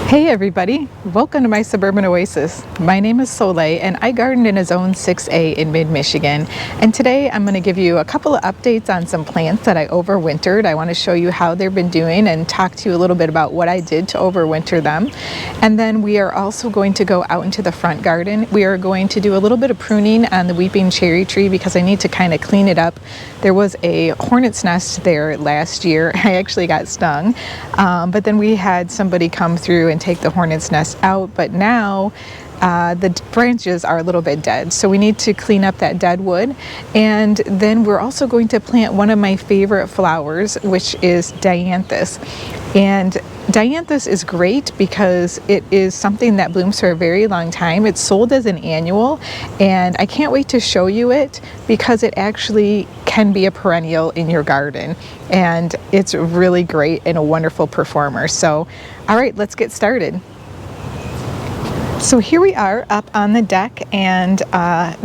Hey everybody, welcome to my Suburban Oasis. My name is Soleil and I garden in a Zone 6A in mid-Michigan. And today I'm going to give you a couple of updates on some plants that I overwintered. I want to show you how they've been doing and talk to you a little bit about what I did to overwinter them. And then we are also going to go out into the front garden. We are going to do a little bit of pruning on the weeping cherry tree because I need to kind of clean it up. There was a hornet's nest there last year. I actually got stung, but then we had somebody come through and take the hornet's nest out, but now the branches are a little bit dead, so we need to clean up that dead wood. And then we're also going to plant one of my favorite flowers, which is Dianthus. And Dianthus is great because it is something that blooms for a very long time. It's sold as an annual, and I can't wait to show you it because it actually can be a perennial in your garden, and it's really great and a wonderful performer. So, all right, let's get started. So here we are up on the deck, and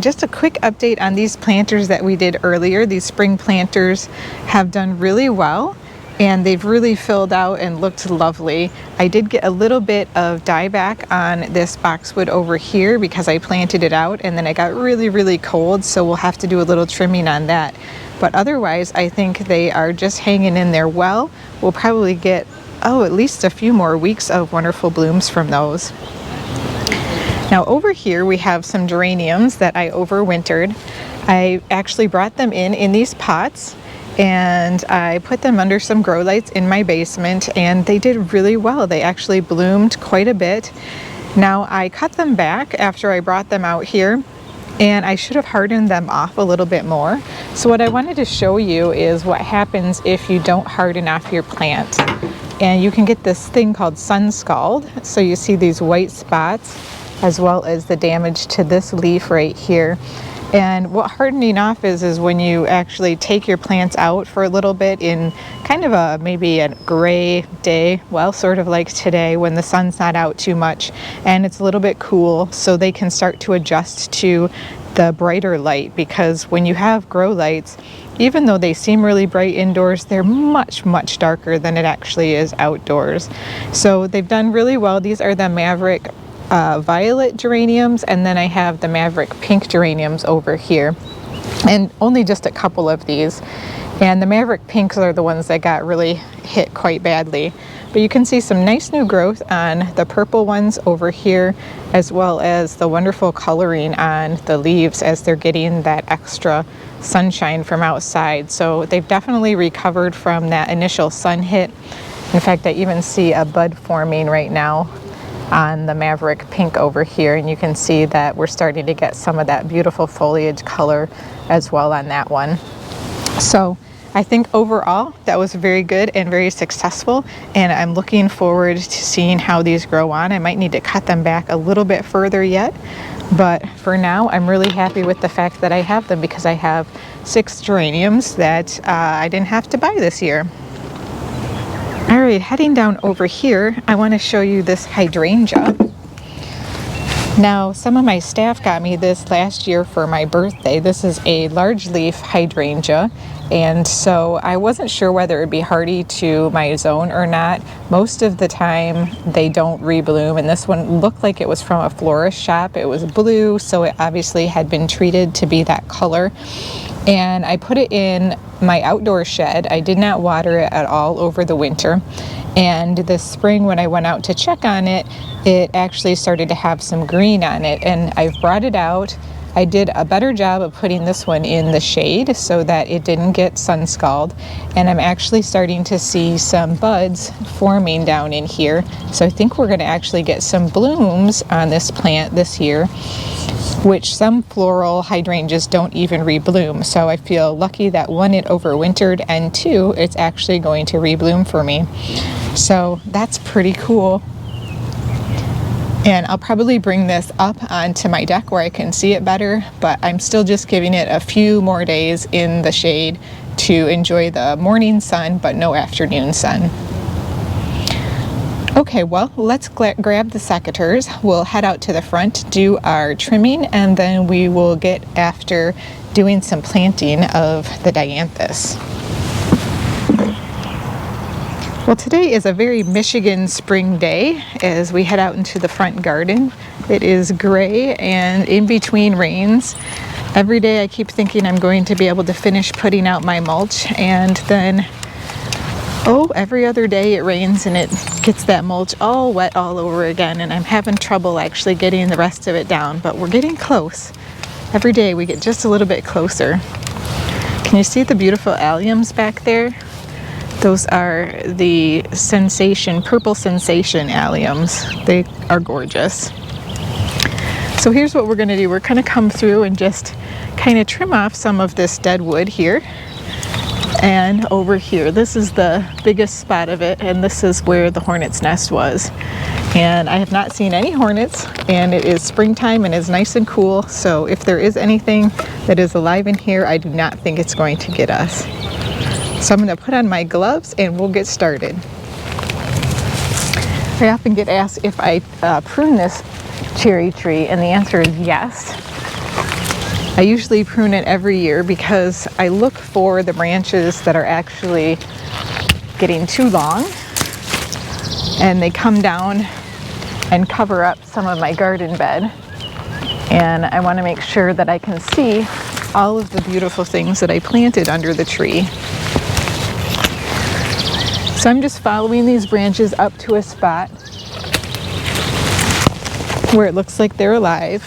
just a quick update on these planters that we did earlier. These spring planters have done really well, and they've really filled out and looked lovely. I did get a little bit of dieback on this boxwood over here because I planted it out and then it got really cold, so we'll have to do a little trimming on that. But otherwise, I think they are just hanging in there well. We'll probably get, at least a few more weeks of wonderful blooms from those. Now over here we have some geraniums that I overwintered. I actually brought them in these pots, and I put them under some grow lights in my basement, and they did really well. They actually bloomed quite a bit. Now I cut them back after I brought them out here, and I should have hardened them off a little bit more. So what I wanted to show you is what happens if you don't harden off your plant. And you can get this thing called sun scald. So you see these white spots as well as the damage to this leaf right here. And what hardening off is when you actually take your plants out for a little bit in kind of maybe a gray day, well, sort of like today when the sun's not out too much and it's a little bit cool, so they can start to adjust to the brighter light. Because when you have grow lights, even though they seem really bright indoors, they're much darker than it actually is outdoors. So they've done really well. These are the Maverick violet geraniums, and then I have the Maverick pink geraniums over here, and only just a couple of these. And the Maverick pinks are the ones that got really hit quite badly. But you can see some nice new growth on the purple ones over here, as well as the wonderful coloring on the leaves as they're getting that extra sunshine from outside. So they've definitely recovered from that initial sun hit. In fact, I even see a bud forming right now on the Maverick pink over here, and you can see that we're starting to get some of that beautiful foliage color as well on that one. So I think overall that was very good and very successful, and I'm looking forward to seeing how these grow on. I might need to cut them back a little bit further yet, but for now I'm really happy with the fact that I have them because I have 6 geraniums that I didn't have to buy this year. All right, heading down over here, I want to show you this hydrangea. Now, some of my staff got me this last year for my birthday. This is a large leaf hydrangea, and so I wasn't sure whether it would be hardy to my zone or not. Most of the time they don't rebloom, and this one looked like it was from a florist shop. It was blue, so it obviously had been treated to be that color. And I put it in my outdoor shed. I did not water it at all over the winter. And this spring when I went out to check on it, it actually started to have some green on it. And I've brought it out. I did a better job of putting this one in the shade so that it didn't get sun scald. And I'm actually starting to see some buds forming down in here. So I think we're going to actually get some blooms on this plant this year, which some floral hydrangeas don't even rebloom. So I feel lucky that 1, it overwintered, and 2, it's actually going to rebloom for me. So that's pretty cool. And I'll probably bring this up onto my deck where I can see it better, but I'm still just giving it a few more days in the shade to enjoy the morning sun, but no afternoon sun. Okay, well, let's grab the secateurs. We'll head out to the front, do our trimming, and then we will get after doing some planting of the Dianthus. Well, today is a very Michigan spring day as we head out into the front garden. It is gray and in between rains. Every day I keep thinking I'm going to be able to finish putting out my mulch, and then every other day it rains and it gets that mulch all wet all over again, and I'm having trouble actually getting the rest of it down, but we're getting close. Every day we get just a little bit closer. Can you see the beautiful alliums back there? Those are the purple sensation alliums. They are gorgeous. So here's what we're going to do. We're going to come through and just kind of trim off some of this dead wood here and over here. This is the biggest spot of it, and this is where the hornet's nest was. And I have not seen any hornets, and it is springtime and it's nice and cool. So if there is anything that is alive in here, I do not think it's going to get us. So I'm going to put on my gloves and we'll get started. I often get asked if I prune this cherry tree, and the answer is yes. I usually prune it every year because I look for the branches that are actually getting too long and they come down and cover up some of my garden bed. And I want to make sure that I can see all of the beautiful things that I planted under the tree. So I'm just following these branches up to a spot where it looks like they're alive.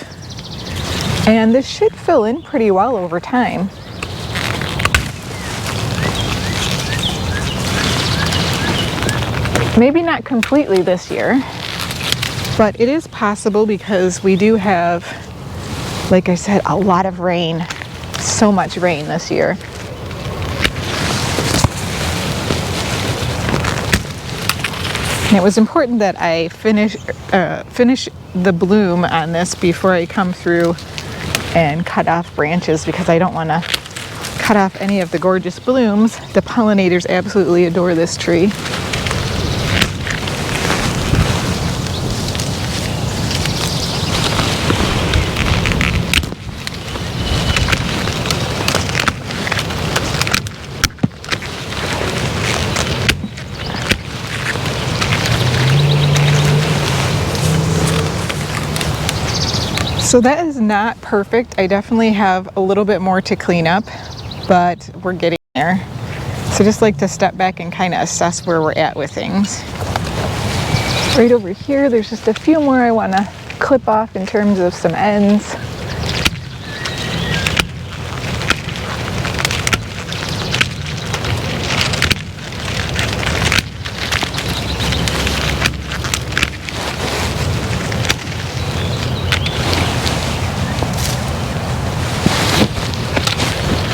And this should fill in pretty well over time. Maybe not completely this year, but it is possible because we do have, like I said, a lot of rain. So much rain this year. And it was important that I finish the bloom on this before I come through and cut off branches, because I don't want to cut off any of the gorgeous blooms. The pollinators absolutely adore this tree. So that is not perfect. I definitely have a little bit more to clean up, but we're getting there. So just like to step back and kind of assess where we're at with things. Right over here, there's just a few more I want to clip off in terms of some ends.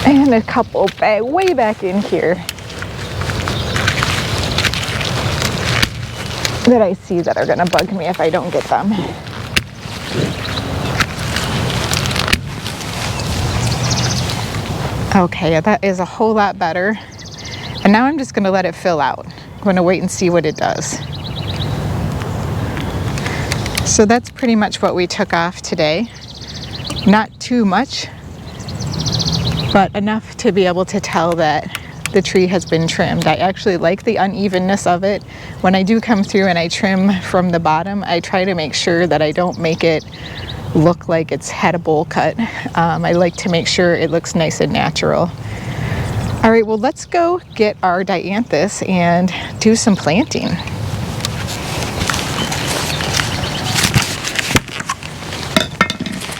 And a couple way back in here that I see that are going to bug me if I don't get them. Okay, that is a whole lot better. And now I'm just going to let it fill out. I'm going to wait and see what it does. So that's pretty much what we took off today. Not too much, but enough to be able to tell that the tree has been trimmed. I actually like the unevenness of it. When I do come through and I trim from the bottom, I try to make sure that I don't make it look like it's had a bowl cut. I like to make sure it looks nice and natural. All right, well, let's go get our Dianthus and do some planting.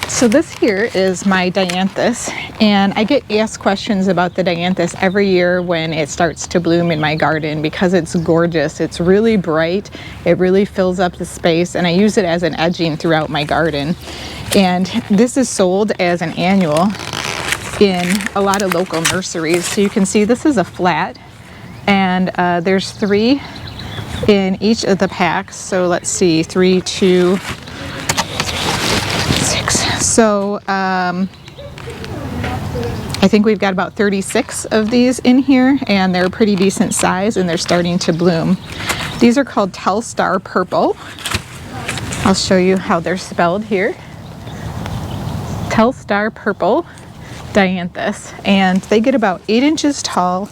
So this here is my Dianthus, and I get asked questions about the Dianthus every year when it starts to bloom in my garden because it's gorgeous. It's really bright, it really fills up the space, and I use it as an edging throughout my garden. And this is sold as an annual in a lot of local nurseries. So you can see this is a flat, and there's 3 in each of the packs. So let's see, 3, 2, 6. So I think we've got about 36 of these in here, and they're a pretty decent size, and they're starting to bloom. These are called Telstar Purple. I'll show you how they're spelled here. Telstar Purple Dianthus, and they get about 8 inches tall,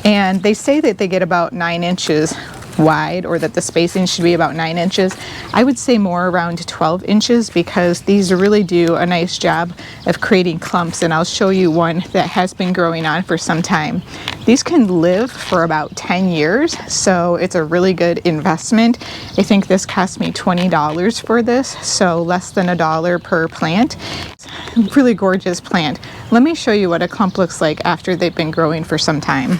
and they say that they get about 9 inches wide, or that the spacing should be about 9 inches. I would say more around 12 inches because these really do a nice job of creating clumps, and I'll show you one that has been growing on for some time. These can live for about 10 years, so it's a really good investment. I think this cost me $20 for this, so less than $1 per plant. Really gorgeous plant. Let me show you what a clump looks like after they've been growing for some time.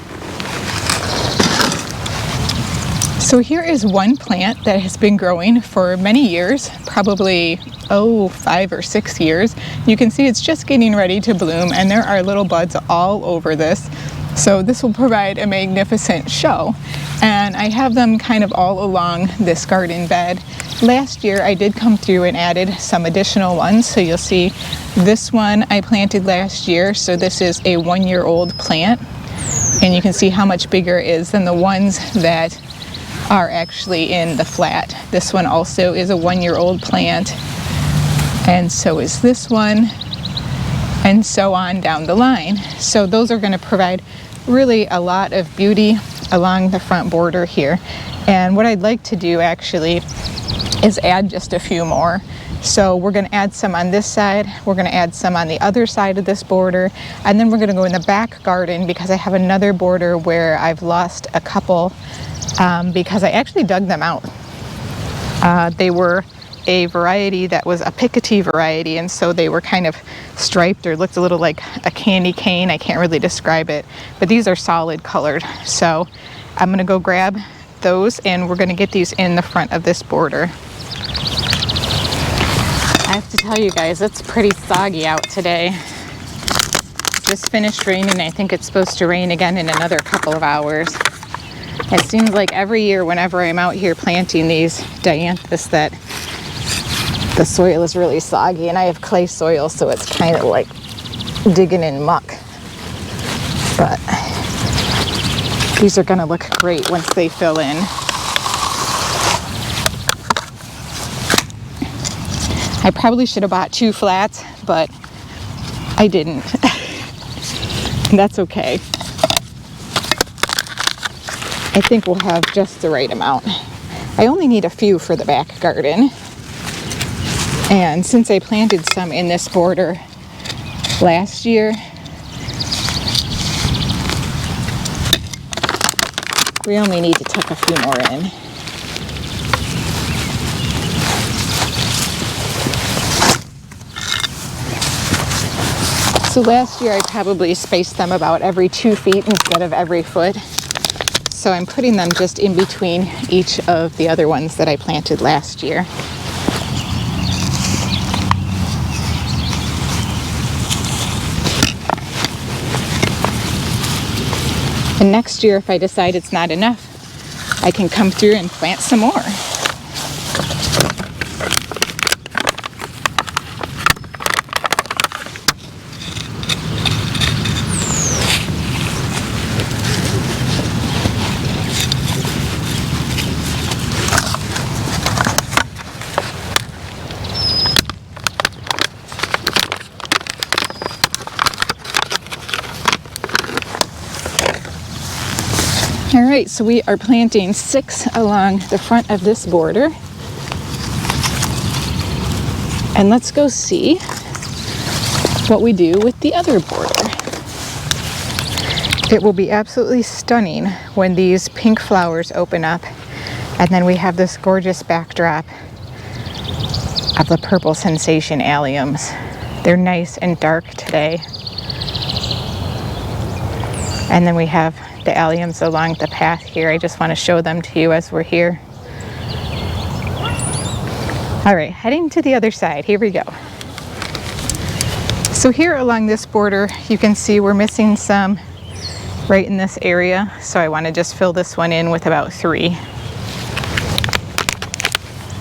So here is one plant that has been growing for many years, probably 5 or 6 years. You can see it's just getting ready to bloom, and there are little buds all over this. So this will provide a magnificent show. And I have them kind of all along this garden bed. Last year I did come through and added some additional ones. So you'll see this one I planted last year. So this is a 1-year-old plant. And you can see how much bigger it is than the ones that are actually in the flat. This one also is a 1-year-old plant, and so is this one, and so on down the line. So those are going to provide really a lot of beauty along the front border here. And what I'd like to do actually is add just a few more. So we're going to add some on this side, we're going to add some on the other side of this border, and then we're going to go in the back garden because I have another border where I've lost a couple because I actually dug them out. They were a variety that was a pickety variety, and so they were kind of striped or looked a little like a candy cane. I can't really describe it, but these are solid colored. So I'm going to go grab those, and we're going to get these in the front of this border. I have to tell you guys, it's pretty soggy out today. It just finished raining. I think it's supposed to rain again in another couple of hours. It seems like every year whenever I'm out here planting these Dianthus that the soil is really soggy, and I have clay soil, so it's kind of like digging in muck. But these are going to look great once they fill in. I probably should have bought 2 flats, but I didn't. That's okay. I think we'll have just the right amount. I only need a few for the back garden. And since I planted some in this border last year, we only need to tuck a few more in. So last year I probably spaced them about every 2 feet instead of every foot. So I'm putting them just in between each of the other ones that I planted last year. And next year, if I decide it's not enough, I can come through and plant some more. All right, so we are planting 6 along the front of this border. And let's go see what we do with the other border. It will be absolutely stunning when these pink flowers open up, and then we have this gorgeous backdrop of the purple sensation alliums. They're nice and dark today. And then we have the alliums along the path here. I just want to show them to you as we're here. All right, heading to the other side. Here we go. So here along this border, you can see we're missing some right in this area. So I want to just fill this one in with about 3.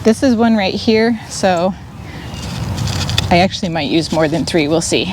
This is one right here. So I actually might use more than 3. We'll see.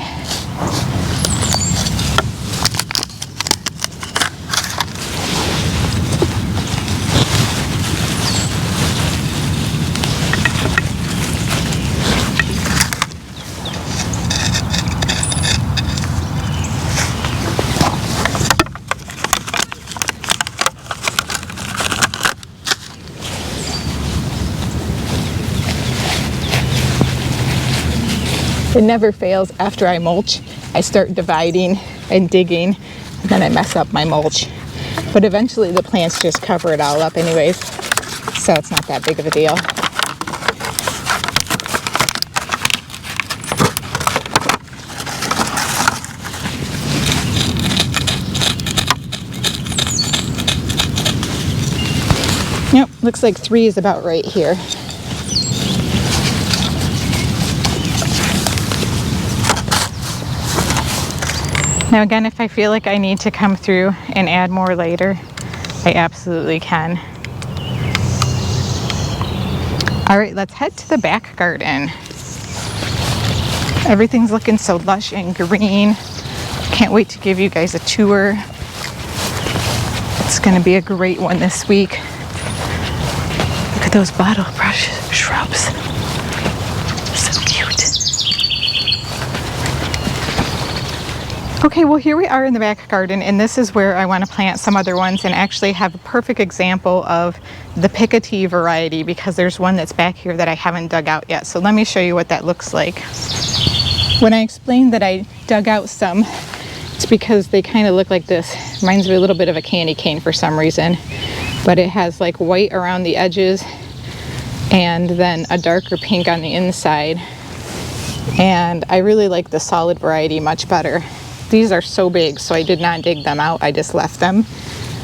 It never fails. After I mulch, I start dividing and digging, and then I mess up my mulch. But eventually the plants just cover it all up anyways, so it's not that big of a deal. Yep, looks like 3 is about right here. Now again, if I feel like I need to come through and add more later, I absolutely can. All right, let's head to the back garden. Everything's looking so lush and green. Can't wait to give you guys a tour. It's gonna be a great one this week. Look at those bottle brush shrubs. So cute. Okay, well here we are in the back garden, and this is where I want to plant some other ones and actually have a perfect example of the Picotee variety, because there's one that's back here that I haven't dug out yet. So let me show you what that looks like. When I explained that I dug out some, it's because they kind of look like this. Reminds me a little bit of a candy cane for some reason, but it has like white around the edges and then a darker pink on the inside. And I really like the solid variety much better. These are so big, so I did not dig them out, I just left them.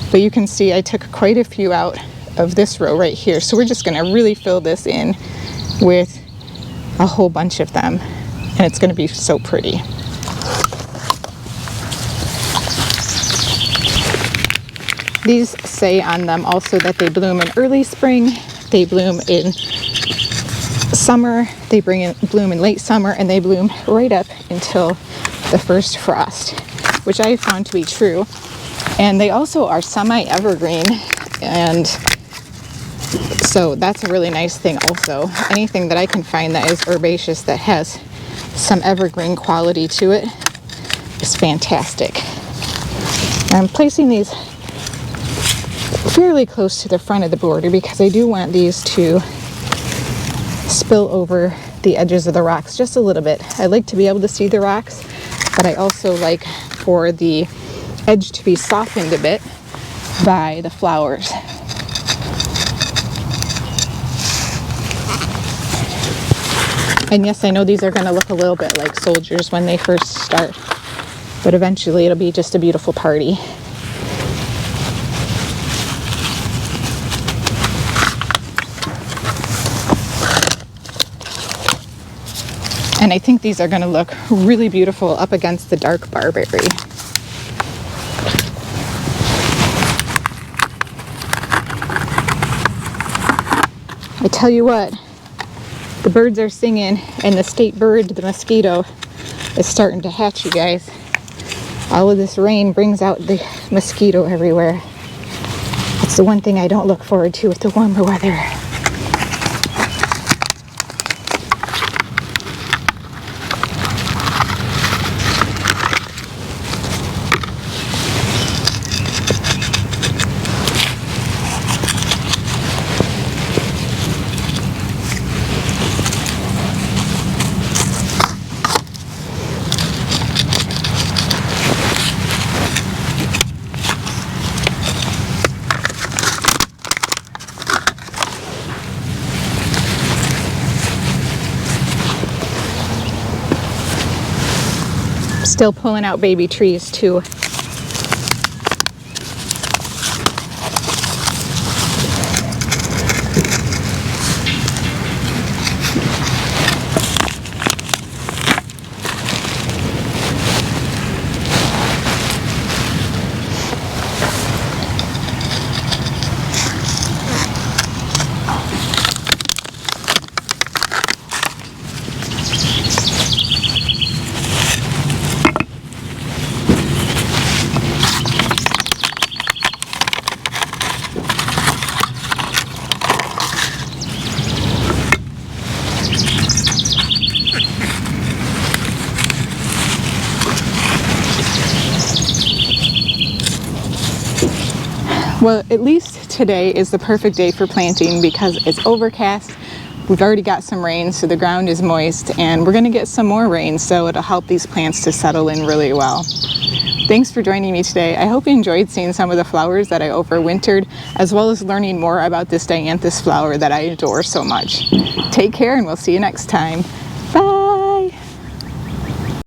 But you can see I took quite a few out of this row right here. So we're just gonna really fill this in with a whole bunch of them. And it's gonna be so pretty. These say on them also that they bloom in early spring, they bloom in summer, they bloom in late summer, and they bloom right up until the first frost, which I found to be true. And they also are semi-evergreen, and so that's a really nice thing also. Anything that I can find that is herbaceous that has some evergreen quality to it is fantastic. I'm placing these fairly close to the front of the border because I do want these to spill over the edges of the rocks just a little bit. I like to be able to see the rocks, but I also like for the edge to be softened a bit by the flowers. And yes, I know these are going to look a little bit like soldiers when they first start, but eventually it'll be just a beautiful party. And I think these are going to look really beautiful up against the dark barberry. I tell you what, the birds are singing, and the state bird, the mosquito, is starting to hatch, you guys. All of this rain brings out the mosquito everywhere. It's the one thing I don't look forward to with the warmer weather. Still pulling out baby trees too. Well, at least today is the perfect day for planting because it's overcast, We've already got some rain, so the ground is moist, and we're going to get some more rain, so it'll help these plants to settle in really well. Thanks for joining me today. I hope you enjoyed seeing some of the flowers that I overwintered, as well as learning more about this Dianthus flower that I adore so much. Take care, and we'll see you next time.